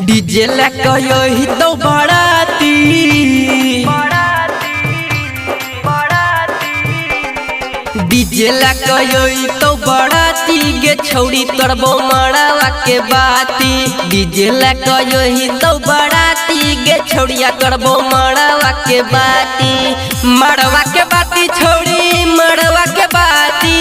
DJ लगा ही तो बराती डीजे लगा ही तो बराती गे छौड़ी करबो मड़वा के बाती। डीजे लगा ही तो बराती गे छौड़िया करबो मड़वा के बाती। मड़वा के बाती छौड़ी मड़वा के बाती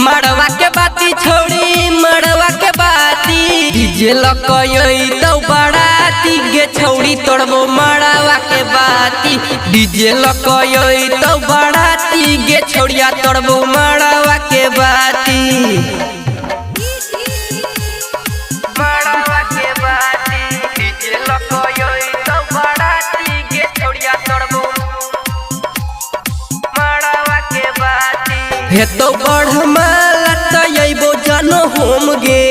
मड़वा के बाती छौड़ी मड़वा के बाती। डीजे लगा ही तो बराती गे छौड़ी तोड़बो मड़वा के बाती। डीजे लगा ही तो बराती गे छौड़िया तोड़बो मड़वा के बाती। मड़वा के बाती डीजे लगा ही तो बराती गे छौड़िया तोड़बो मड़वा के बाती। हे तो बढ़माला त अइबो जनो होम गे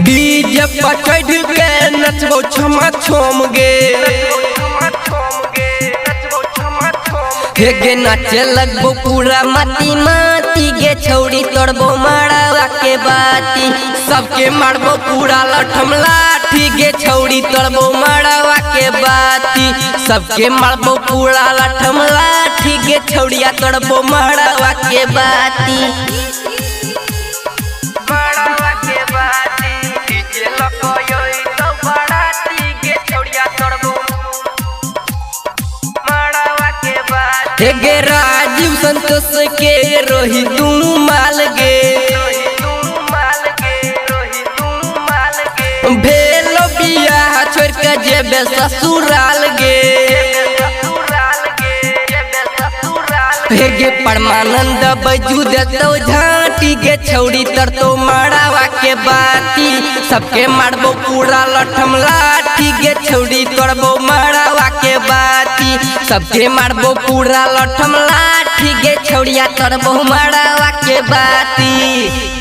डीजे पर चढ़ के नचबो छमा छोम गे। हे गे नाचे लगबो पूरा माती माती गे छौड़ी तोड़बो मड़वा के बाती। सबके मारबो पूरा लठम लाठी गे छौड़ी तोड़बो मड़वा के बाती। सबके मारबो पूरा लठम लाठी गे छौड़िया तोड़बो मड़वा के बाती। मड़वा के बाती डीजे लगा ही तो बराती गे छौड़िया तोड़बो मड़वा के बाती। हे गे राजीव संतोष के रोही तू माल गे भेलो बियाह छोड़ के जेबे ससुराल गे। हे गे परमानंद बजू देतो झांटी गे छौड़ी तरतो मड़वा के बाती। सबके मारबो पूरा लठम लाठी गे छौड़ी तोड़बो मड़वा के बाती। सबके मारबो पूरा लठम लाठी गे छौड़िया तोड़बो मड़वा के बाती।